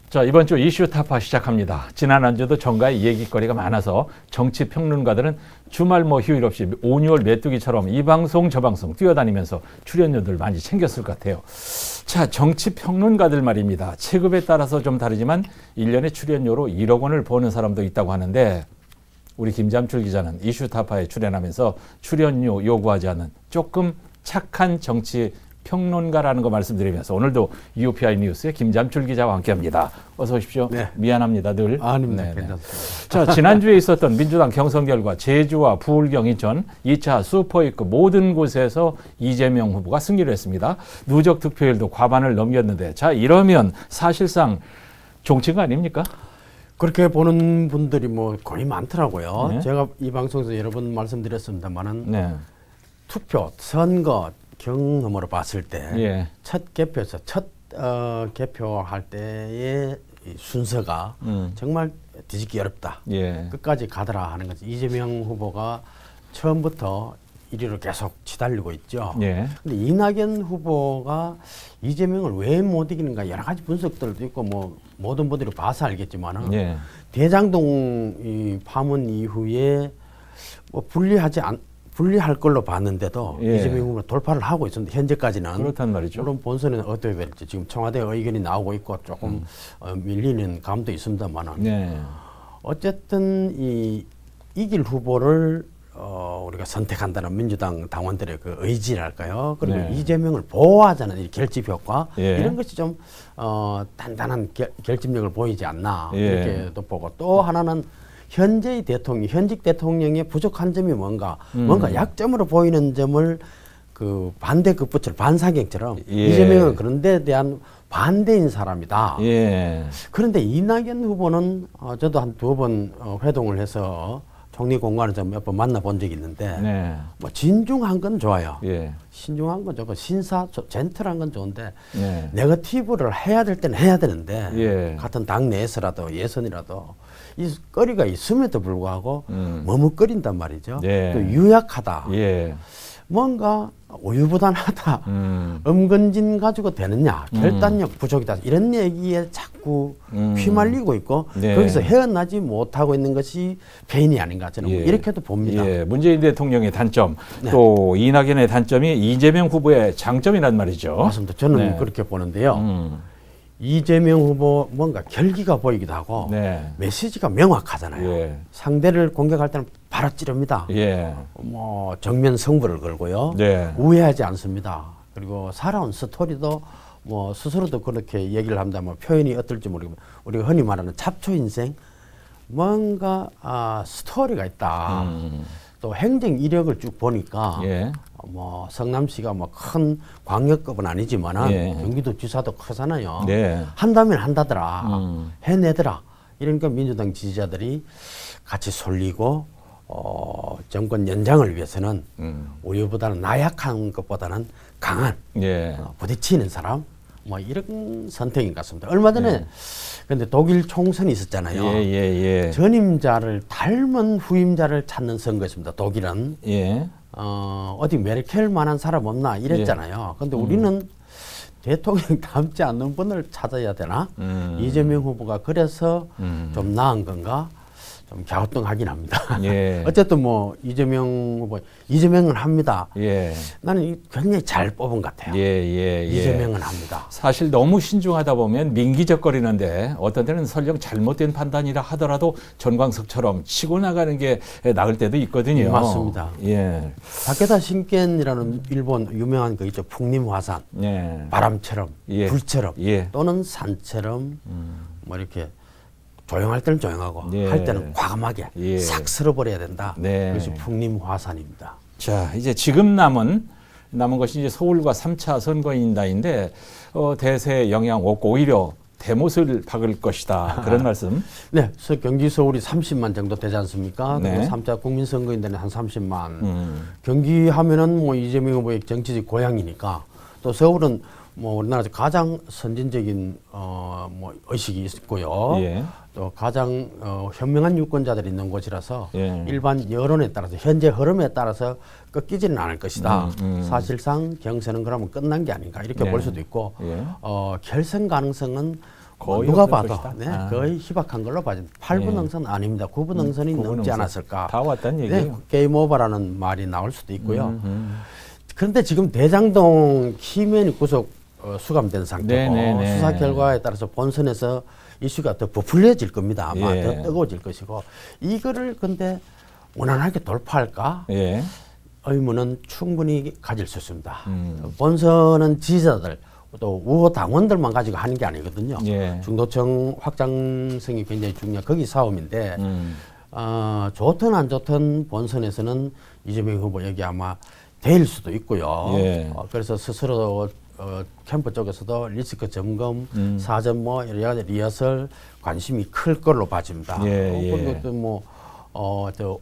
자, 이번 주 이슈 타파 시작합니다. 지난 한 주도 정가의 얘기거리가 많아서 정치 평론가들은 주말 휴일 없이 5, 6월 메뚜기처럼 이 방송 저 방송 뛰어다니면서 출연료들 많이 챙겼을 것 같아요. 자, 정치 평론가들 말입니다. 체급에 따라서 좀 다르지만 1년에 출연료로 1억 원을 버는 사람도 있다고 하는데 우리 김잠출 기자는 이슈 타파에 출연하면서 출연료 요구하지 않는 조금 착한 정치 평론가라는 거 말씀드리면서 오늘도 UPI 뉴스의 김잠출 기자와 함께합니다. 어서 오십시오. 네. 미안합니다. 늘. 아닙니다. 네네. 괜찮습니다. 자, 지난주에 있었던 민주당 경선 결과 제주와 부울경, 인천 2차 슈퍼위크 모든 곳에서 이재명 후보가 승리를 했습니다. 누적 득표율도 과반을 넘겼는데 자, 이러면 사실상 종친 거 아닙니까? 그렇게 보는 분들이 거의 많더라고요. 네. 제가 이 방송에서 여러 번 말씀드렸습니다만은 네. 투표, 선거 경험으로 봤을 때 첫 예. 개표에서 개표할 때의 이 순서가 정말 뒤집기 어렵다. 예. 끝까지 가더라 하는 거지. 이재명 후보가 처음부터 1위로 계속 치달리고 있죠. 예. 근데 이낙연 후보가 이재명을 왜 못 이기는가 여러 가지 분석들도 있고 모든 분들이 봐서 알겠지만은 예. 대장동 이 파문 이후에 분리할 걸로 봤는데도 예. 이재명 후보가 돌파를 하고 있습니다. 현재까지는. 그렇단 말이죠. 물론 본선은 어떻게 될지 지금 청와대 의견이 나오고 있고 조금 밀리는 감도 있습니다만은 네. 어쨌든 이길 후보를 우리가 선택한다는 민주당 당원들의 그 의지랄까요? 그리고 네. 이재명을 보호하자는 이 결집 효과 예. 이런 것이 좀 단단한 결집력을 보이지 않나 예. 이렇게도 보고 또 하나는 현직 대통령의 부족한 점이 뭔가 약점으로 보이는 점을 그 반대급부처럼 반사격처럼 예. 이재명은 그런 데 대한 반대인 사람이다. 예. 그런데 이낙연 후보는 저도 한 2번 회동을 해서 총리 공간에서 몇 번 만나본 적이 있는데 네. 진중한 건 좋아요. 예. 신중한 건 좋고 젠틀한 건 좋은데 네. 네거티브를 해야 될 때는 해야 되는데 예. 같은 당 내에서라도 예선이라도 이 거리가 있음에도 불구하고 머뭇거린단 말이죠. 예. 또 유약하다. 예. 뭔가 우유부단하다. 엄건진 가지고 되느냐. 결단력 부족이다. 이런 얘기에 자꾸 휘말리고 있고 네. 거기서 헤어나지 못하고 있는 것이 배인이 아닌가 저는 예. 이렇게도 봅니다. 예. 문재인 대통령의 단점, 네. 또 이낙연의 단점이 이재명 후보의 장점이란 말이죠. 맞습니다. 저는 네. 그렇게 보는데요. 이재명 후보 뭔가 결기가 보이기도 하고 네. 메시지가 명확하잖아요. 예. 상대를 공격할 때는 바로 찌릅니다. 예. 정면 승부를 걸고요. 네. 우회하지 않습니다. 그리고 살아온 스토리도 스스로도 그렇게 얘기를 합니다만 표현이 어떨지 모르고 우리가 흔히 말하는 잡초 인생 뭔가 스토리가 있다. 또 행정 이력을 쭉 보니까 예. 성남시가 큰 광역급은 아니지만은 예. 경기도 지사도 크잖아요. 네. 한다면 한다더라. 해내더라. 이러니까 민주당 지지자들이 같이 솔리고 정권 연장을 위해서는 우유보다는 나약한 것보다는 강한 예. 부딪히는 사람 이런 선택인 것 같습니다. 얼마 전에 근데 독일 총선이 있었잖아요. 예. 전임자를 닮은 후임자를 찾는 선거였습니다. 독일은 예. 어디 메르켈만한 사람 없나 이랬잖아요. 근데 우리는 대통령 닮지 않는 분을 찾아야 되나? 이재명 후보가 그래서 좀 나은 건가? 좀 갸우뚱하긴 합니다. 예. 어쨌든 이재명 후보 이재명은 합니다. 예. 나는 굉장히 잘 뽑은 것 같아요. 예. 이재명은 합니다. 사실 너무 신중하다 보면 민기적거리는데 어떤 때는 설령 잘못된 판단이라 하더라도 전광석처럼 치고 나가는 게 나을 때도 있거든요. 맞습니다. 예. 다케다 신겐이라는 일본 유명한 거 있죠. 풍림화산. 예. 바람처럼, 예. 불처럼, 예. 또는 산처럼 이렇게 조용할 때는 조용하고 예. 할 때는 과감하게 예. 싹 쓸어버려야 된다. 네. 그것이 풍림화산입니다. 자, 이제 지금 남은 것이 이제 서울과 3차 선거인단인데 대세에 영향 없고 오히려 대못을 박을 것이다. 그런 말씀. 네, 경기 서울이 30만 정도 되지 않습니까? 네. 그리고 3차 국민선거인단은 한 30만. 경기 하면은 이재명 후보의 정치적 고향이니까 또 서울은 우리나라에서 가장 선진적인 의식이 있고요. 예. 또 가장 현명한 유권자들이 있는 곳이라서 예. 일반 여론에 따라서 현재 흐름에 따라서 꺾이지는 않을 것이다. 사실상 경선은 그러면 끝난 게 아닌가 이렇게 네. 볼 수도 있고 예. 결선 가능성은 거의 누가 없을 봐도 것이다. 네, 아. 거의 희박한 걸로 봐집니다. 8분 예. 능선 아닙니다. 9분 능선이 9분 넘지 능선. 않았을까. 다 왔다는 네, 얘기예요. 게임 오버라는 말이 나올 수도 있고요. 그런데 지금 대장동 키맨이 구속 수감된 상태고 네네네. 수사 결과에 따라서 본선에서 이슈가 더 부풀려질 겁니다. 아마 예. 더 뜨거워질 것이고 이거를 근데 무난하게 돌파할까? 예. 의문은 충분히 가질 수 있습니다. 본선은 지지자들 또 우호 당원들만 가지고 하는 게 아니거든요. 예. 중도층 확장성이 굉장히 중요한 거기 싸움인데 좋든 안 좋든 본선에서는 이재명 후보 여기 아마 될 수도 있고요. 예. 그래서 스스로 캠프 쪽에서도 리스크 점검, 사전 뭐 여러 가지 리허설 관심이 클 걸로 봐집니다. 예, 예. 그리고 또또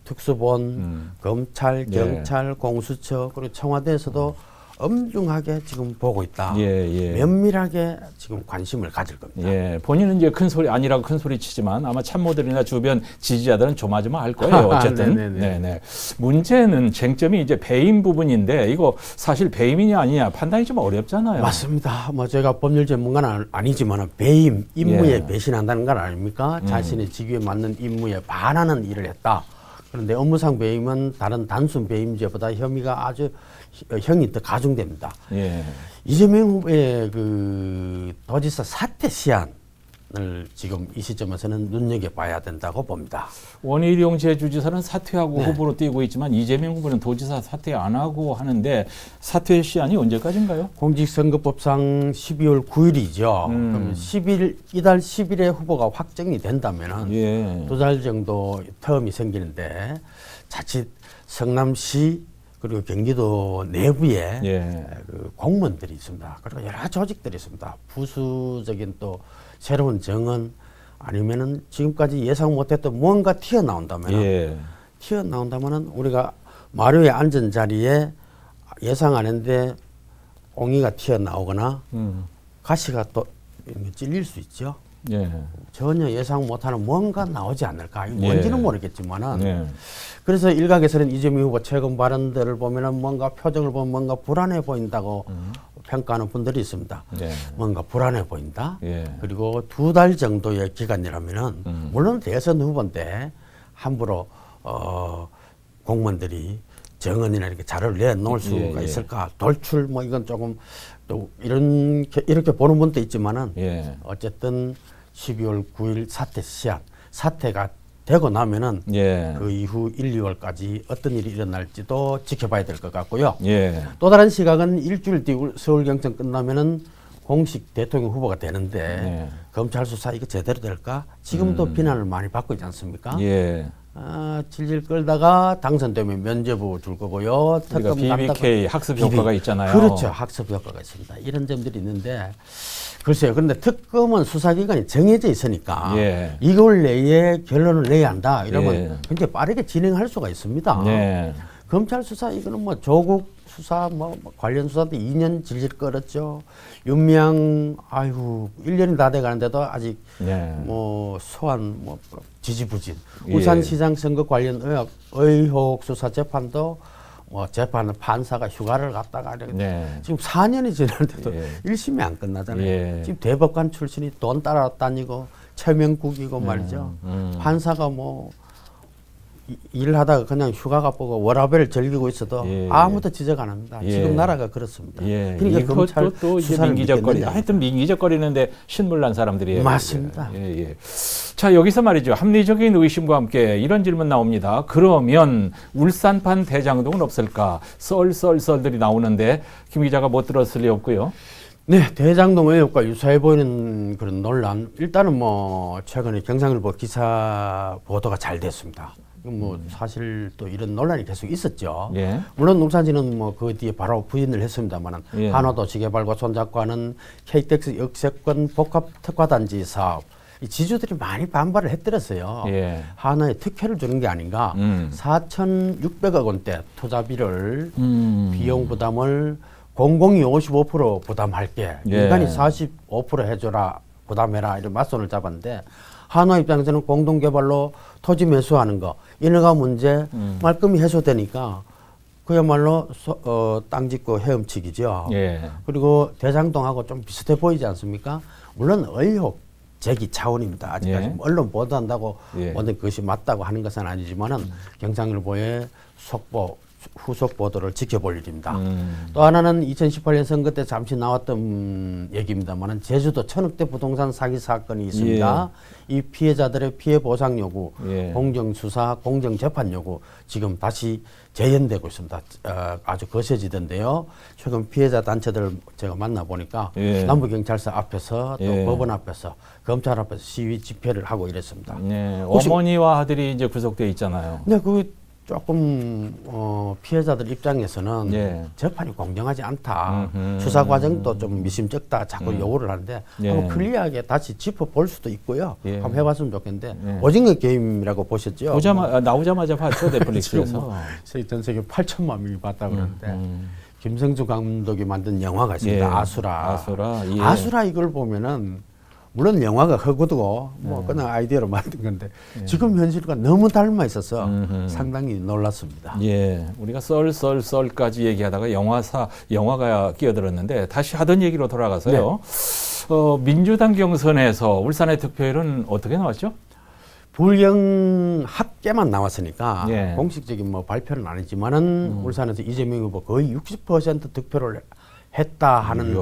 특수본, 검찰, 예. 경찰, 공수처 그리고 청와대에서도 엄중하게 지금 보고 있다. 예, 예. 면밀하게 지금 관심을 가질 겁니다. 예, 본인은 이제 큰 소리 아니라고 큰 소리 치지만 아마 참모들이나 주변 지지자들은 조마조마할 거예요. 어쨌든. 네네네. 네네. 문제는 쟁점이 이제 배임 부분인데 이거 사실 배임이냐 아니냐 판단이 좀 어렵잖아요. 맞습니다. 뭐 제가 법률 전문가는 아니지만 배임, 임무에 예. 배신한다는 건 아닙니까? 자신의 직위에 맞는 임무에 반하는 일을 했다. 그런데 업무상 배임은 다른 단순 배임죄보다 혐의가 아주 형이 더 가중됩니다. 예. 이재명 후보의 그 도지사 사퇴 시한을 지금 이 시점에서는 눈여겨봐야 된다고 봅니다. 원희룡 제주지사는 사퇴하고 네. 후보로 뛰고 있지만 이재명 후보는 도지사 사퇴 안 하고 하는데 사퇴 시한이 언제까지인가요? 공직선거법상 12월 9일이죠. 그럼 이달 10일에 후보가 확정이 된다면은 예. 두 달 정도 텀이 생기는데 자칫 성남시 그리고 경기도 내부에 예. 그 공무원들이 있습니다. 그리고 여러 조직들이 있습니다. 부수적인 또 새로운 정원 아니면은 지금까지 예상 못했던 무언가 튀어나온다면은 튀어나온다면은 우리가 마루에 앉은 자리에 예상 안 했는데 옹이가 튀어나오거나 가시가 또 찔릴 수 있죠. 예. 전혀 예상 못하는 뭔가 나오지 않을까. 이거 뭔지는 모르겠지만은. 예. 그래서 일각에서는 이재명 후보 최근 발언들을 보면은 뭔가 표정을 보면 뭔가 불안해 보인다고 평가하는 분들이 있습니다. 예. 뭔가 불안해 보인다. 예. 그리고 두 달 정도의 기간이라면은 물론 대선 후보인데 함부로 공무원들이 정언이나 이렇게 자료를 내놓을 수가 예, 예. 있을까? 돌출 뭐 이건 조금 또 이렇게 보는 분도 있지만은 예. 어쨌든 12월 9일 사퇴 시한 사퇴가 되고 나면은 예. 그 이후 1, 2월까지 어떤 일이 일어날지도 지켜봐야 될 것 같고요. 예. 또 다른 시각은 일주일 뒤 서울 경선 끝나면은 공식 대통령 후보가 되는데 예. 검찰 수사 이거 제대로 될까? 지금도 비난을 많이 받고 있지 않습니까? 예. 질질 끌다가 당선되면 면죄부 줄 거고요. 우리가 BBK 학습 BB. 효과가 있잖아요. 그렇죠. 학습 효과가 있습니다. 이런 점들이 있는데 글쎄요. 그런데 특검은 수사기간이 정해져 있으니까 예. 2개월 내에 결론을 내야 한다. 이러면 예. 굉장히 빠르게 진행할 수가 있습니다. 예. 검찰 수사 이거는 뭐 조국 수사 뭐 관련 수사도 2년 질질 끌었죠. 윤미향 아이고 1년이 다 돼 가는데도 아직 예. 뭐 소환 뭐 지지부진. 예. 울산시장 선거 관련 의혹 수사 재판도 뭐 재판은 판사가 휴가를 갔다가 이렇게 네. 지금 4년이 지났는데도 예. 1심이 안 끝나잖아요. 예. 지금 대법관 출신이 돈 따라다니고 최명국이고 말이죠. 판사가 뭐 일을 하다가 그냥 휴가 가보고 워라밸을 즐기고 있어도 예. 아무도 지적 안 합니다. 예. 지금 나라가 그렇습니다. 예. 그러니까 검찰 이것도 또 이제 수사를 민기적거리. 믿겠느냐. 하여튼 민기적거리는데 신물난 사람들이에요. 맞습니다. 예, 예. 자, 여기서 말이죠. 합리적인 의심과 함께 이런 질문 나옵니다. 그러면 울산판 대장동은 없을까? 썰들이 나오는데 김 기자가 못 들었을 리 없고요. 네, 대장동 의혹과 유사해 보이는 그런 논란. 일단은 뭐 최근에 경상일보 기사 보도가 잘 됐습니다. 뭐 사실 또 이런 논란이 계속 있었죠. 예. 물론 울산시는 뭐 그 뒤에 바로 부인을 했습니다만은 예. 한화도시개발과 손잡고 하는 KTX 역세권 복합 특화단지 사업. 이 지주들이 많이 반발을 했더랬어요. 예. 하나의 특혜를 주는 게 아닌가. 4,600억 원대 투자비를 비용 부담을 공공이 55% 부담할게. 예. 민간이 45% 해줘라. 부담해라. 이런 맞선을 잡았는데 한화 입장에서는 공동개발로 토지 매수하는 거 인허가 문제 말끔히 해소되니까 그야말로 땅 짓고 헤엄치기죠. 예. 그리고 대장동하고 좀 비슷해 보이지 않습니까? 물론 의혹 제기 차원입니다. 아직까지 예. 언론 보도한다고 예. 모든 그것이 맞다고 하는 것은 아니지만은 경상일보의 후속 보도를 지켜볼 일입니다. 또 하나는 2018년 선거 때 잠시 나왔던 얘기입니다만은 제주도 천억대 부동산 사기 사건이 있습니다. 이 피해자들의 피해 보상 요구, 예. 공정 수사, 공정 재판 요구 지금 다시 재현되고 있습니다. 아주 거세지던데요. 최근 피해자 단체들 제가 만나 보니까 예. 남부경찰서 앞에서 또 예. 법원 앞에서 검찰 앞에서 시위 집회를 하고 이랬습니다. 네. 혹시- 어머니와 아들이 이제 구속돼 있잖아요. 근데 그 조금 피해자들 입장에서는 예. 재판이 공정하지 않다. 음흠. 수사 과정도 좀 미심쩍다. 자꾸 요구를 하는데 예. 한번 클리어하게 다시 짚어볼 수도 있고요. 예. 한번 해봤으면 좋겠는데 예. 오징어 게임이라고 보셨죠? 나오자마자 봤죠, 지금 넷플릭스에서. 뭐 전 세계 8천만 명이 봤다 그러는데 김성주 감독이 만든 영화가 있습니다. 예. 아수라. 아수라, 예. 아수라 이걸 보면은 물론 영화가 허구두고 뭐 그냥 아이디어로 만든 건데 지금 현실과 너무 닮아 있어서 상당히 놀랐습니다. 예, 우리가 썰까지 얘기하다가 영화가 끼어들었는데 다시 하던 얘기로 돌아가서요. 민주당 경선에서 울산의 득표율은 어떻게 나왔죠? 불경 합계만 나왔으니까 예. 공식적인 뭐 발표는 아니지만은 울산에서 이재명 후보 거의 60% 득표를 했다 하는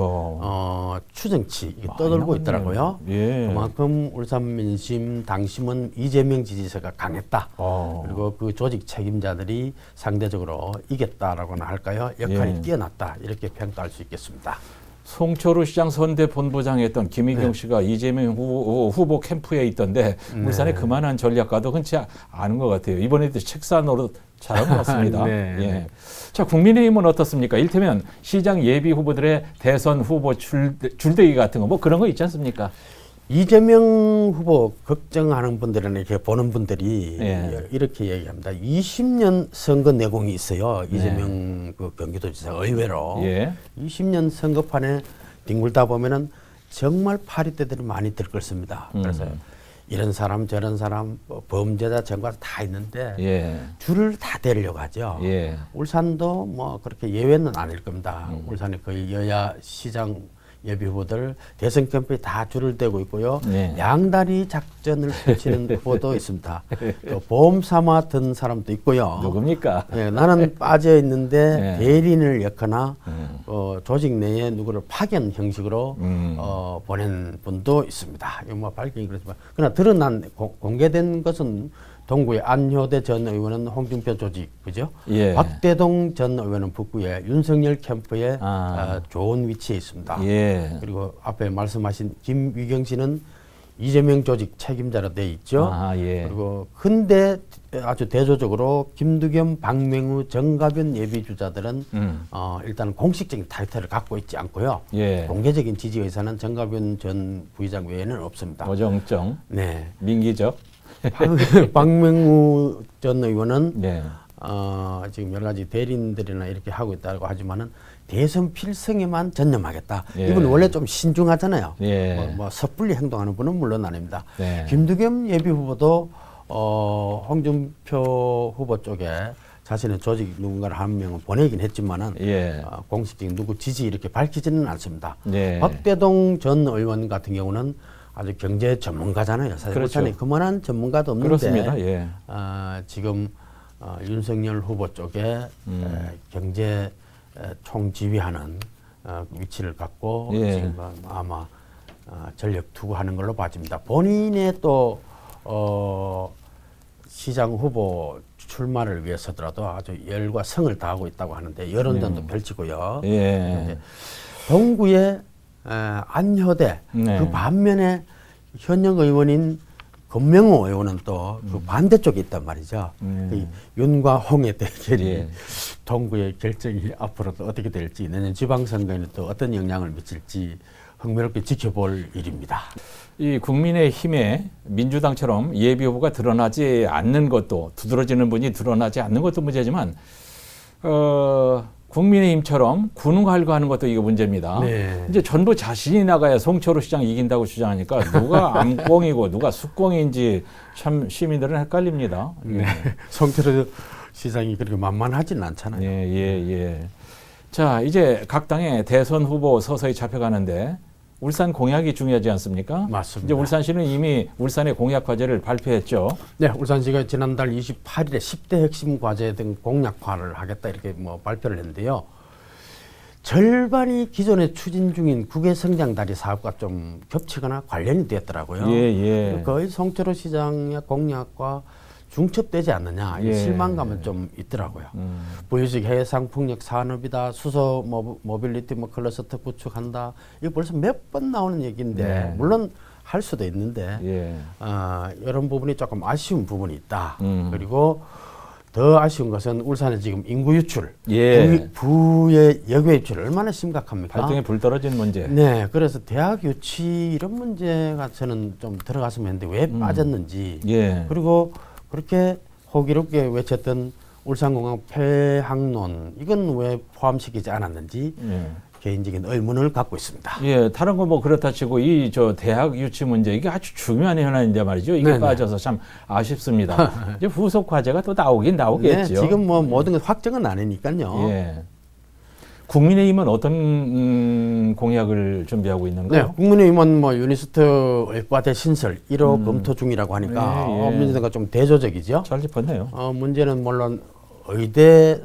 추정치 이게 떠돌고 있더라고요. 예. 그만큼 울산 민심 당심은 이재명 지지세가 강했다. 그리고 그 조직 책임자들이 상대적으로 이겼다라고나 할까요? 역할이 예. 뛰어났다 이렇게 평가할 수 있겠습니다. 송철우 시장 선대 본부장에 있던 김희경 네. 씨가 이재명 후보 캠프에 있던데 울산에 그만한 전략가도 흔치 않은 것 같아요. 이번에도 책사 노릇 잘한 것 같습니다. 네. 예. 자, 국민의힘은 어떻습니까? 이를테면 시장 예비 후보들의 대선 후보 줄대기 같은 거 뭐 그런 거 있지 않습니까? 이재명 후보 걱정하는 분들은 이렇게 보는 분들이 예. 이렇게 얘기합니다. 20년 선거 내공이 있어요. 이재명 그 경기도지사 의외로. 예. 20년 선거판에 뒹굴다 보면은 정말 파리떼들이 많이 들끓습니다. 그래서 이런 사람 저런 사람 뭐 범죄자 전과 다 있는데 예. 줄을 다 대려고 하죠. 예. 울산도 뭐 그렇게 예외는 아닐 겁니다. 울산에 거의 여야 시장 예비 후보들 대선 캠프에 다 줄을 대고 있고요. 네. 양다리 작전을 펼치는 후보도 있습니다. 또 보험 삼아 든 사람도 있고요. 누굽니까? 예, 나는 빠져 있는데 네. 대리인을 엮거나 조직 내에 누구를 파견 형식으로 보낸 분도 있습니다. 이거 뭐 밝히기 그렇지만 그러나 드러난 공개된 것은 동구의 안효대 전 의원은 홍준표 조직, 그죠? 예. 박대동 전 의원은 북구의 윤석열 캠프에 아. 좋은 위치에 있습니다. 예. 그리고 앞에 말씀하신 김위경 씨는 이재명 조직 책임자로 돼 있죠. 아, 예. 그리고 근데 아주 대조적으로 김두겸, 박맹우, 정가변 예비 주자들은 일단 공식적인 타이틀을 갖고 있지 않고요. 예. 공개적인 지지 의사는 정가변 전 부의장 외에는 없습니다. 어정쩡. 네. 민기죠. 박명우 전 의원은 네. 지금 여러 가지 대리인들이나 이렇게 하고 있다고 하지만은 대선 필승에만 전념하겠다. 예. 이분은 원래 좀 신중하잖아요. 예. 뭐 섣불리 행동하는 분은 물론 아닙니다. 네. 김두겸 예비 후보도 홍준표 후보 쪽에 자신의 조직 누군가를 한 명은 보내긴 했지만은 예. 공식적인 누구 지지 이렇게 밝히지는 않습니다. 네. 박대동 전 의원 같은 경우는 아주 경제 전문가잖아요. 사실 그렇죠. 울산에 그만한 전문가도 없는데 그렇습니다. 예. 지금 윤석열 후보 쪽에 경제 총지휘하는 위치를 갖고 예. 지금 아마 전력 투구하는 걸로 봐집니다. 본인의 또 시장 후보 출마를 위해서더라도 아주 열과 성을 다하고 있다고 하는데 여론전도 펼치고요. 예. 동구의 안효대 네. 그 반면에 현역 의원인 권명호 의원은 또 그 반대쪽에 있단 말이죠. 이 윤과 홍의 대결이 예. 동구의 결정이 앞으로도 어떻게 될지 내년 지방선거에는 또 어떤 영향을 미칠지 흥미롭게 지켜볼 일입니다. 이 국민의힘에 민주당처럼 예비 후보가 드러나지 않는 것도 두드러지는 분이 드러나지 않는 것도 문제지만 국민의힘처럼 군웅할거하는 것도 이거 문제입니다. 네. 이제 전부 자신이 나가야 송철우 시장 이긴다고 주장하니까 누가 암꽁이고 누가 숙꽁인지 참 시민들은 헷갈립니다. 네. 송철우 시장이 그렇게 만만하지는 않잖아요. 예, 예. 자, 이제 각 당의 대선 후보 서서히 잡혀가는데 울산 공약이 중요하지 않습니까? 맞습니다. 이제 울산시는 이미 울산의 공약 과제를 발표했죠. 네, 울산시가 지난달 28일에 10대 핵심 과제 등 공약화를 하겠다 이렇게 뭐 발표를 했는데요. 절반이 기존에 추진 중인 국외성장다리 사업과 좀 겹치거나 관련이 되었더라고요. 예. 거의 송철호 시장의 공약과 중첩되지 않느냐 이 예. 실망감은 좀 있더라고요. 보유식 해외 상품력 산업이다, 수소 모빌리티 클러스터 구축한다. 이거 벌써 몇 번 나오는 얘기인데 네. 물론 할 수도 있는데 예. 이런 부분이 조금 아쉬운 부분이 있다. 그리고 더 아쉬운 것은 울산의 지금 인구 유출, 예. 부의 여교 유출 얼마나 심각합니까? 발등에 불 떨어진 문제. 네, 그래서 대학 유치 이런 문제가 저는 좀 들어갔으면 했는데 왜 빠졌는지. 예. 그리고 그렇게 호기롭게 외쳤던 울산공항 폐항론 이건 왜 포함시키지 않았는지 예. 개인적인 의문을 갖고 있습니다. 예, 다른 건 뭐 그렇다 치고 이 저 대학 유치 문제 이게 아주 중요한 현안인데 말이죠. 이게 네네. 빠져서 참 아쉽습니다. 이제 후속 과제가 또 나오긴 나오겠죠. 네, 지금 뭐 모든 것 확정은 아니니까요. 예. 국민의힘은 어떤 공약을 준비하고 있는 네, 거예요? 국민의힘은 뭐 유니스트 의과대 신설 1호 검토 중이라고 하니까 예. 민주당과 좀 대조적이죠. 잘 짚었네요. 문제는 물론 의대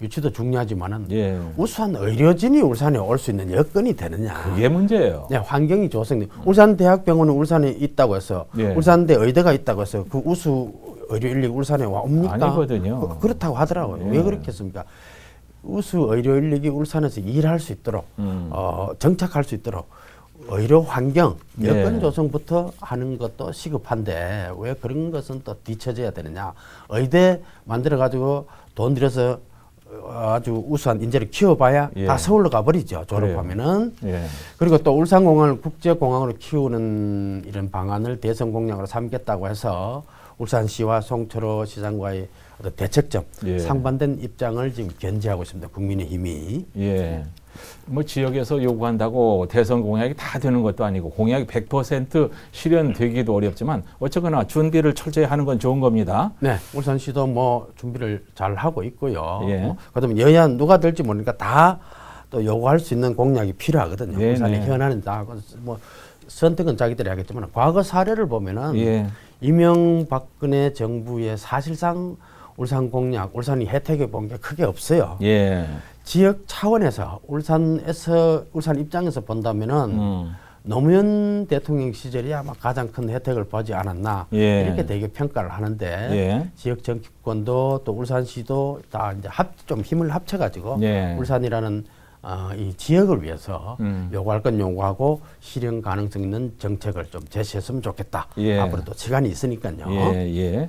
유치도 중요하지만은 예. 우수한 의료진이 울산에 올 수 있는 여건이 되느냐. 그게 문제예요. 네, 환경이 조성돼. 울산대학병원은 울산에 있다고 해서 예. 울산대 의대가 있다고 해서 그 우수 의료 인력이 울산에 와 옵니까? 아니거든요. 그렇다고 하더라고요. 예. 왜 그렇겠습니까? 우수 의료 인력이 울산에서 일할 수 있도록 정착할 수 있도록 의료 환경 여건 예. 조성부터 하는 것도 시급한데 왜 그런 것은 또 뒤처져야 되느냐? 의대 만들어 가지고 돈 들여서 아주 우수한 인재를 키워봐야 예. 다 서울로 가버리죠. 졸업하면은. 예. 그리고 또 울산공항을 국제공항으로 키우는 이런 방안을 대선 공약으로 삼겠다고 해서 울산시와 송철호 시장과의 어떤 대책점, 예. 상반된 입장을 지금 견지하고 있습니다. 국민의힘이. 예. 뭐 지역에서 요구한다고 대선 공약이 다 되는 것도 아니고 공약이 100% 실현되기도 어렵지만 어쨌거나 준비를 철저히 하는 건 좋은 겁니다. 네, 울산시도 뭐 준비를 잘 하고 있고요. 예. 그다음에 여야 누가 될지 모르니까 다 또 요구할 수 있는 공약이 필요하거든요. 네네. 울산의 현안은 다 뭐 선택은 자기들이 하겠지만 과거 사례를 보면은 예. 이명박근혜 정부의 사실상 울산 공약, 울산이 혜택을 본 게 크게 없어요. 예. 지역 차원에서 울산 입장에서 본다면은 노무현 대통령 시절이 아마 가장 큰 혜택을 보지 않았나 예. 이렇게 되게 평가를 하는데 예. 지역 정치권도 또 울산시도 다 이제 좀 힘을 합쳐가지고 예. 울산이라는 이 지역을 위해서 요구할 건 요구하고 실현 가능성 있는 정책을 좀 제시했으면 좋겠다. 예. 앞으로도 시간이 있으니까요. 예.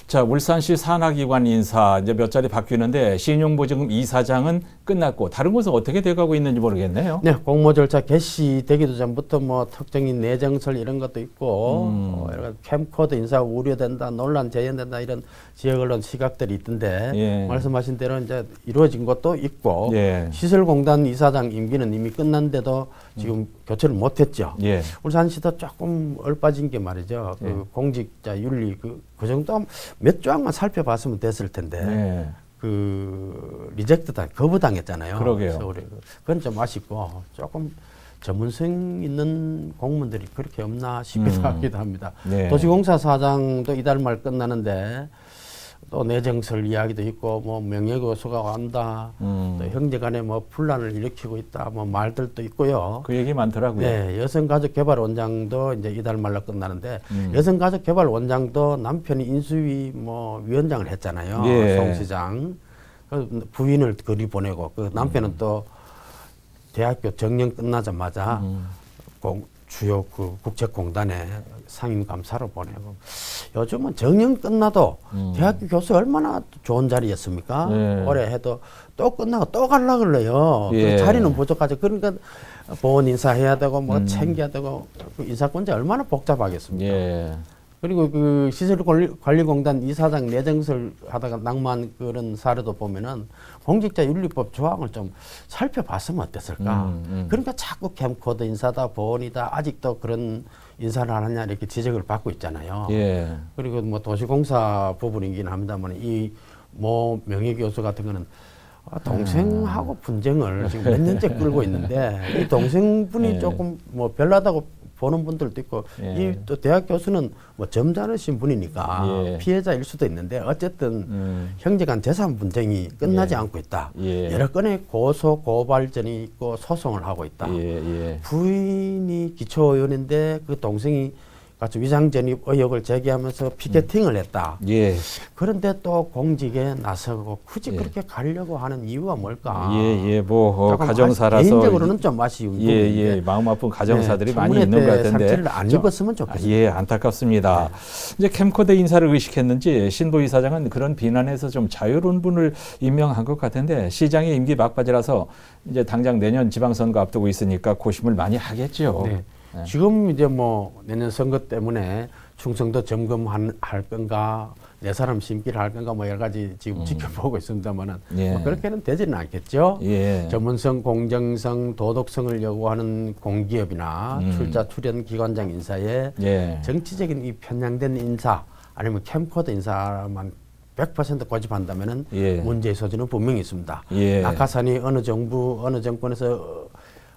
자, 울산시 산하기관 인사 이제 몇 자리 바뀌는데 신용보증금 이사장은 끝났고 다른 곳은 어떻게 돼가고 있는지 모르겠네요. 네, 공모 절차 개시되기도 전부터 뭐 특정인 내정설 이런 것도 있고 여러 가지 캠코더 인사 우려된다, 논란 재현된다 이런 지역 언론 시각들이 있던데 예. 말씀하신 대로 이제 이루어진 것도 있고 예. 시설공단 이사장 임기는 이미 끝난데도 지금 교체를 못했죠. 예. 울산시도 조금 얼빠진 게 말이죠. 그 공직자 윤리 그 정도 몇 조항만 살펴봤으면 됐을 텐데. 예. 그 리젝트다 거부당했잖아요. 그러게요. 서울에. 그건 좀 아쉽고 조금 전문성 있는 공무원들이 그렇게 없나 싶기도 하기도 합니다. 네. 도시공사 사장도 이달 말 끝나는데 또 내정설 이야기도 있고 뭐 명예교수가 간다, 또 형제간에 뭐 분란을 일으키고 있다, 뭐 말들도 있고요. 그 얘기 많더라고요. 네, 여성가족개발원장도 이제 이달 말로 끝나는데 여성가족개발원장도 남편이 인수위 뭐 위원장을 했잖아요. 예. 송 시장 그 부인을 거리 보내고 그 남편은 또 대학교 정년 끝나자마자 주요 그 국책공단에 상임감사로 보내고 요즘은 정년 끝나도 대학교 교수 얼마나 좋은 자리였습니까? 네. 올해 해도 또 끝나고 또 가려고 그래요. 예. 그 자리는 부족하죠. 그러니까 보원 인사해야 되고 뭐 챙겨야 되고 그 인사권자 얼마나 복잡하겠습니까? 예. 그리고 그 시설관리공단 이사장 내정설 하다가 낙마한 그런 사례도 보면은 공직자윤리법 조항을 좀 살펴봤으면 어땠을까? 그러니까 자꾸 캠코더 인사다, 보원이다, 아직도 그런 인사를 안 하냐 이렇게 지적을 받고 있잖아요. 예. 그리고 뭐 도시공사 부분이긴 합니다만 이 모 명예교수 같은 거는 동생하고 분쟁을 지금 몇 년째 끌고 있는데 이 동생분이 예. 조금 뭐 별나다고 보는 분들도 있고 예. 이 또 대학 교수는 뭐 점잖으신 분이니까 예. 피해자일 수도 있는데 어쨌든 형제 간 재산 분쟁이 끝나지 예. 않고 있다. 예. 여러 건의 고소 고발전이 있고 소송을 하고 있다. 예. 부인이 기초의원인데 그 동생이 같이 위장전입 의혹을 제기하면서 피켓팅을 했다. 예. 그런데 또 공직에 나서고 굳이 그렇게 가려고 하는 이유가 뭘까? 뭐 조금 가정사라서 개인적으로는 좀 아쉬운 부분인데. 마음 아픈 가정사들이 네, 많이 청문회 있는 것 때 같은데 상처를 안 입었으면 좋겠습니다. 예, 안타깝습니다. 이제 캠코더 인사를 의식했는지 신보 이사장은 그런 비난에서 좀 자유로운 분을 임명한 것 같은데 시장의 임기 막바지라서 이제 당장 내년 지방선거 앞두고 있으니까 고심을 많이 하겠죠. 네. 지금 이제 뭐 내년 선거 때문에 충성도 점검할 건가, 내 사람 심기를 할 건가 뭐 여러 가지 지금 지켜보고 있습니다만은 예. 뭐 그렇게는 되지는 않겠죠. 예. 전문성, 공정성, 도덕성을 요구하는 공기업이나 출자 출연 기관장 인사에 예. 정치적인 이 편향된 인사 아니면 캠코더 인사만 100% 고집한다면은 예. 문제의 소지는 분명히 있습니다. 예. 낙하산이 어느 정부 어느 정권에서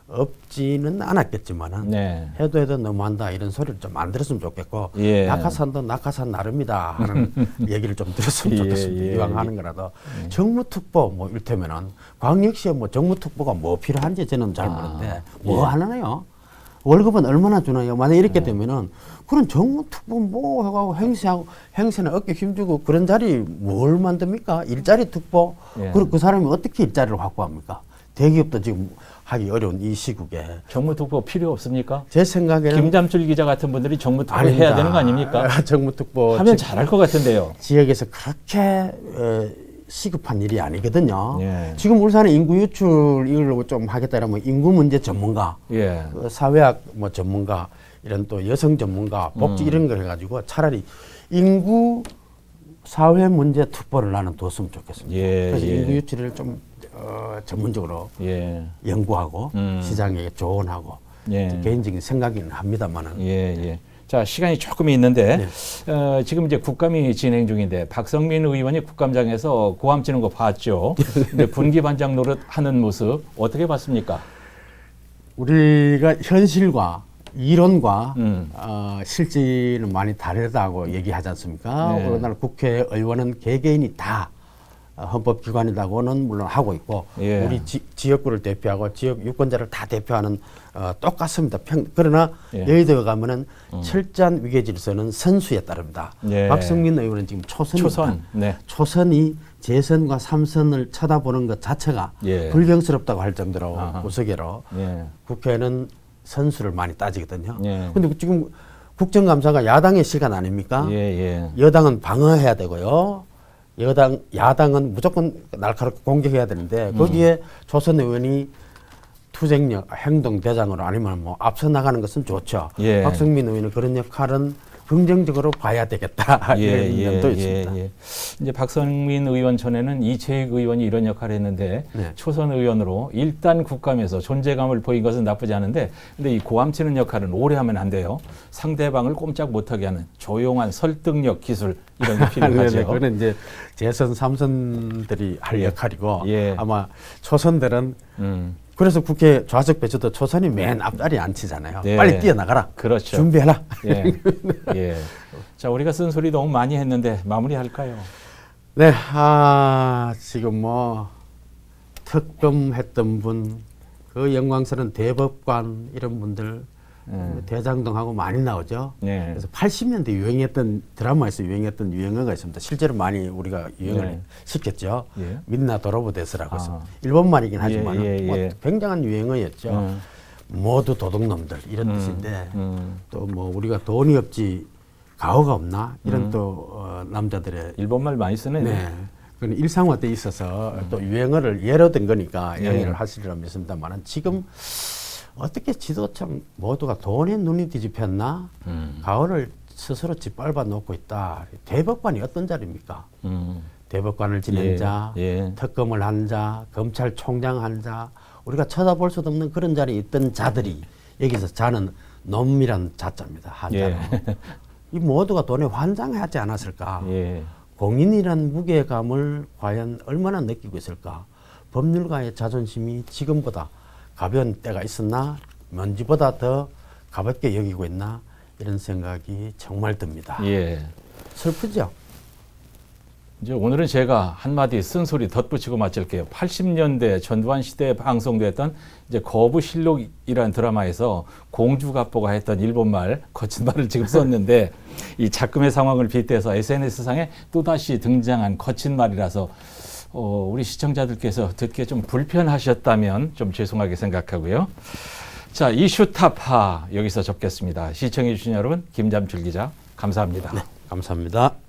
없지는 않았겠지만은 네. 해도 너무한다 이런 소리를 좀 안 들었으면 좋겠고 예. 낙하산도 낙하산 나름이다 하는 얘기를 좀 들었으면 예, 좋겠습니다. 예, 이왕 하는 거라도 정무특보 뭐 일테면은 광역시에 뭐 정무특보가 뭐 필요한지 저는 잘 모르는데 뭐 하나요? 월급은 얼마나 주나요? 만약 이렇게 되면은 그런 정무특보 뭐 해가고 행세는 어깨 힘주고 그런 자리 뭘 만듭니까? 일자리 특보 예. 그 사람이 어떻게 일자리를 확보합니까? 대기업도 지금 하기 어려운 이 시국에 정무특보 필요 없습니까? 제 생각에는 김잠줄 기자 같은 분들이 정무특보 아닙니다. 해야 되는 거 아닙니까? 정무특보 하면 잘할 것 같은데요. 지역에서 그렇게 시급한 일이 아니거든요. 예. 지금 울산의 인구 유출 이걸 좀 하겠다라면 인구 문제 전문가, 예. 사회학 뭐 전문가 이런 또 여성 전문가, 복지 이런 걸 해가지고 차라리 인구 사회 문제 특보를 나는 뒀으면 좋겠습니다. 예, 그래서 예. 인구 유출을 좀 전문적으로 예. 연구하고 시장에 조언하고 예. 개인적인 생각이긴 합니다만은 예. 자, 시간이 조금 있는데 네. 지금 이제 국감이 진행 중인데 박성민 의원이 국감장에서 고함 치는 거 봤죠. 근데 분기 반장 노릇 하는 모습 어떻게 봤습니까? 우리가 현실과 이론과 음. 실질은 많이 다르다고 얘기하지 않습니까? 네. 우리나라 국회의원은 개개인이 다 헌법기관이라고는 물론 하고 있고 예. 우리 지역구를 대표하고 지역 유권자를 다 대표하는 똑같습니다. 그러나 예. 여의도에 가면은 철저한 위계질서는 선수에 따릅니다. 예. 박성민 의원은 지금 초선입니다. 초선. 네. 초선이 재선과 3선을 쳐다보는 것 자체가 예. 불경스럽다고 할 정도로 아하. 우스개로 예. 국회는 선수를 많이 따지거든요. 예. 근데 지금 국정감사가 야당의 시간 아닙니까? 예. 여당은 방어해야 되고요. 야당은 무조건 날카롭게 공격해야 되는데 거기에 조선 의원이 투쟁력, 행동 대장으로 아니면 뭐 앞서 나가는 것은 좋죠. 예. 박성민 의원은 그런 역할은 긍정적으로 봐야 되겠다. 이런 면도 있습니다. 예. 이제 박성민 의원 전에는 이채익 의원이 이런 역할을 했는데 네. 초선 의원으로 일단 국감에서 존재감을 보인 것은 나쁘지 않은데 근데 이 고함치는 역할은 오래 하면 안 돼요. 상대방을 꼼짝 못하게 하는 조용한 설득력 기술 이런 게 필요하죠. 네네, 그건 이제 재선 3선들이 할 역할이고 예. 아마 초선들은 그래서 국회 좌석 배치도 초선이 맨 앞자리에 앉히잖아요. 네. 빨리 뛰어나가라. 그렇죠. 준비해라. 예. 자, 우리가 쓴소리 너무 많이 했는데 마무리할까요? 네, 지금 뭐 특검했던 분, 그 영광스러운 대법관 이런 분들 대장동하고 많이 나오죠. 네. 그래서 80년대 유행했던 드라마에서 유행했던 유행어가 있습니다. 실제로 많이 우리가 유행을 네. 시켰죠. 예. 민나 도로보데스라고 해서 아. 일본 말이긴 하지만 예. 뭐 굉장한 유행어였죠. 모두 도둑놈들 이런 뜻인데 또 뭐 우리가 돈이 없지 가오가 없나 이런 또 남자들의 일본말 많이 쓰네. 네. 그건 일상화 때 있어서 또 유행어를 예로 든 거니까 예. 양해를 하시리라 믿습니다만 지금 어떻게 지도청 모두가 돈에 눈이 뒤집혔나? 가오를 스스로 짓밟아 놓고 있다. 대법관이 어떤 자리입니까? 대법관을 지낸 예. 자, 예. 특검을 한 자, 검찰총장 한 자, 우리가 쳐다볼 수도 없는 그런 자리에 있던 자들이 여기서 자는 놈이란 자자입니다. 한자로. 예. 이 모두가 돈에 환장하지 않았을까? 예. 공인이란 무게감을 과연 얼마나 느끼고 있을까? 법률가의 자존심이 지금보다 가벼운 때가 있었나? 먼지보다 더 가볍게 여기고 있나? 이런 생각이 정말 듭니다. 예. 슬프죠? 이제 오늘은 제가 한마디 쓴소리 덧붙이고 마칠게요. 80년대 전두환 시대에 방송됐던 이제 거부실록이라는 드라마에서 공주갑보가 했던 일본말 거친 말을 지금 썼는데 이 작금의 상황을 빗대서 SNS상에 또다시 등장한 거친 말이라서 우리 시청자들께서 듣기에 좀 불편하셨다면 좀 죄송하게 생각하고요. 자, 이슈 타파 여기서 접겠습니다. 시청해 주신 여러분, 김잠출 기자 감사합니다. 네, 감사합니다.